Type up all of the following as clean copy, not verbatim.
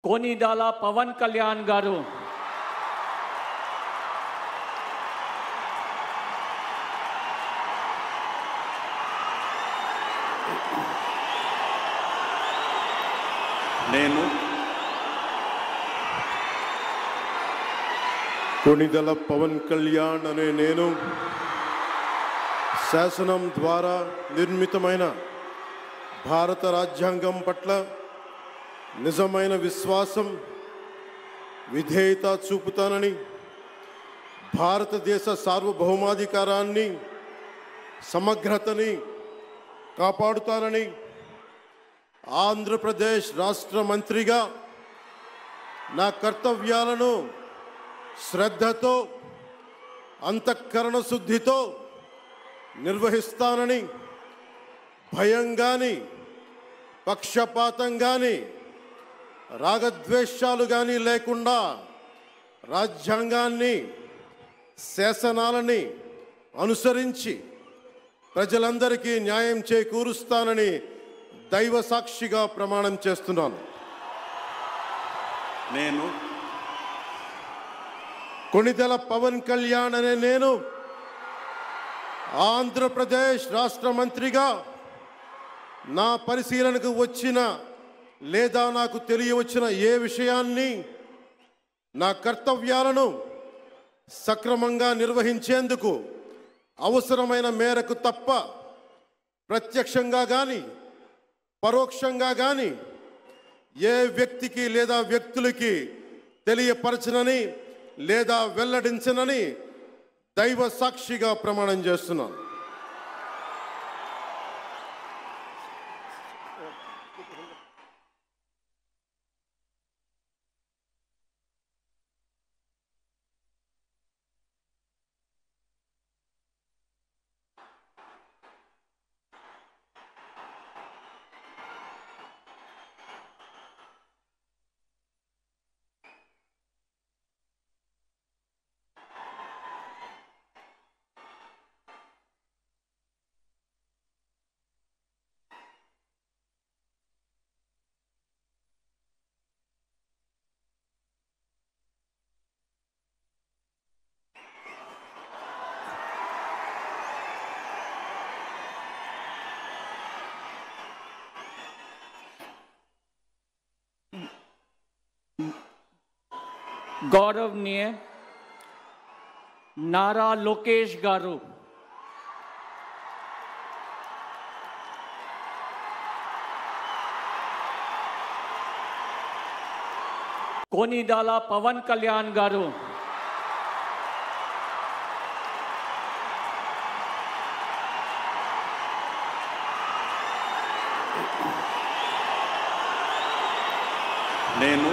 कोनिदाला पवन कल्याण गारू నేను కొనిదల పవన్ కళ్యాణ్ అనే నేను శాసనం ద్వారా నిర్మితమైన భారత రాజ్యాంగం పట్ల నిజమైన విశ్వాసం విధేయత చూపుతానని, భారతదేశ సార్వభౌమాధికారాన్ని సమగ్రతని కాపాడుతానని, ఆంధ్రప్రదేశ్ రాష్ట్ర మంత్రిగా నా కర్తవ్యాలను శ్రద్ధతో అంతఃకరణ శుద్ధితో నిర్వహిస్తానని, భయం గాని పక్షపాతం గాని రాగద్వేషాలు గాని లేకుండా రాజ్యాంగాన్ని శాసనాలని అనుసరించి ప్రజలందరికీ న్యాయం చేకూరుస్తానని దైవ సాక్షిగా ప్రమాణం చేస్తున్నాను. నేను కొనిదెల పవన్ కళ్యాణ్ అనే నేను ఆంధ్రప్రదేశ్ రాష్ట్ర మంత్రిగా నా పరిశీలనకు వచ్చిన లేదా నాకు తెలియవచ్చిన ఏ విషయాన్ని నా కర్తవ్యాలను సక్రమంగా నిర్వహించేందుకు అవసరమైన మేరకు తప్ప ప్రత్యక్షంగా కానీ పరోక్షంగా కానీ ఏ వ్యక్తికి లేదా వ్యక్తులకి తెలియపరచనని లేదా వెల్లడించనని దైవ సాక్షిగా ప్రమాణం చేస్తున్నాను. गौरवनीय नारा लोकेश गारू कोनिदाला पवन कल्याण गारू నేను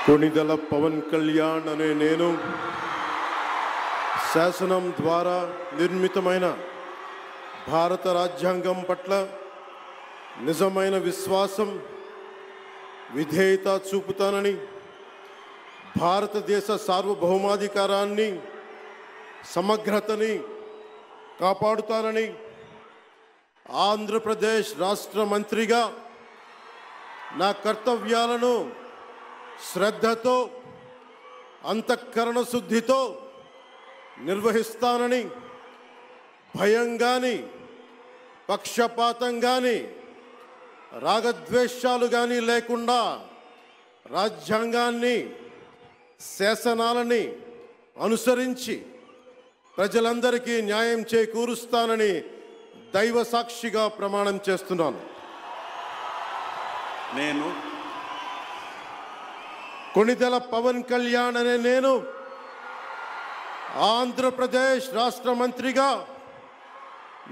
కొనిదెల పవన్ కళ్యాణ్ అనే నేను శాసనం ద్వారా నిర్మితమైన భారత రాజ్యాంగం పట్ల నిజమైన విశ్వాసం విధేయత చూపుతానని, భారతదేశ సార్వభౌమాధికారాన్ని సమగ్రతని కాపాడుతానని, ఆంధ్రప్రదేశ్ రాష్ట్ర మంత్రిగా నా కర్తవ్యాలను శ్రద్ధతో అంతఃకరణ శుద్ధితో నిర్వహిస్తానని, భయం గాని పక్షపాతం గాని రాగద్వేషాలు గాని లేకుండా రాజ్యాంగాన్ని శాసనాలని అనుసరించి ప్రజలందరికీ న్యాయం చేకూరుస్తానని దైవ సాక్షిగా ప్రమాణం చేస్తున్నాను. నేను కొనిదెల పవన్ కళ్యాణ్ అనే నేను ఆంధ్రప్రదేశ్ రాష్ట్ర మంత్రిగా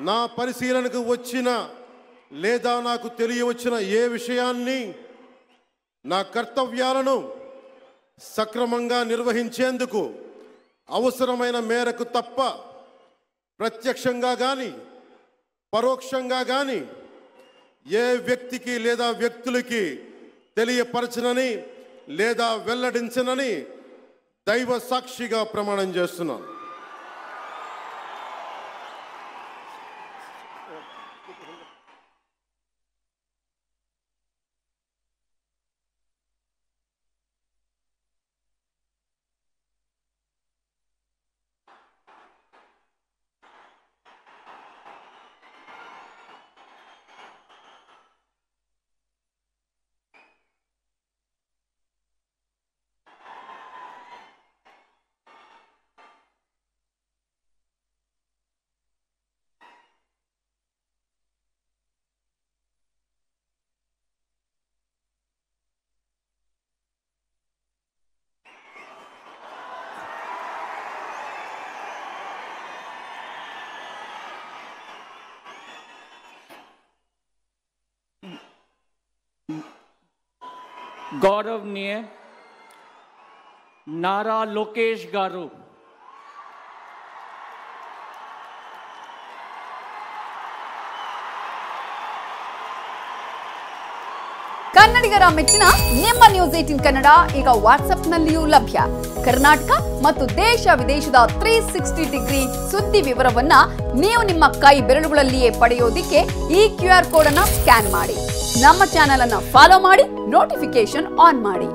నా పరిశీలనకు వచ్చిన లేదా నాకు తెలియవచ్చిన ఏ విషయాన్ని నా కర్తవ్యాలను సక్రమంగా నిర్వహించేందుకు అవసరమైన మేరకు తప్ప ప్రత్యక్షంగా కానీ పరోక్షంగా కానీ ఏ వ్యక్తికి లేదా వ్యక్తులకి తెలియపరచనని లేదా వెల్లడించనని దైవ సాక్షిగా ప్రమాణం చేస్తున్నాను. गौरवनीय नारा लोकेश गारू, ಕನ್ನಡಿಗರ ಮೆಚ್ಚಿನ ನಿಮ್ಮ ನ್ಯೂಸ್ 18 ಕನ್ನಡ ಈಗ ವಾಟ್ಸ್ಆಪ್ನಲ್ಲಿಯೂ ಲಭ್ಯ. ಕರ್ನಾಟಕ ಮತ್ತು ದೇಶ ವಿದೇಶದ 360 ಡಿಗ್ರಿ ಸುದ್ದಿ ವಿವರವನ್ನ ನೀವು ನಿಮ್ಮ ಕೈ ಬೆರಳುಗಳಲ್ಲಿಯೇ ಪಡೆಯೋದಿಕ್ಕೆ ಈ QR ಕೋಡ್ ಅನ್ನು ಸ್ಕ್ಯಾನ್ ಮಾಡಿ. ನಮ್ಮ ಚಾನೆಲ್ ಅನ್ನು ಫಾಲೋ ಮಾಡಿ, ನೋಟಿಫಿಕೇಶನ್ ಆನ್ ಮಾಡಿ.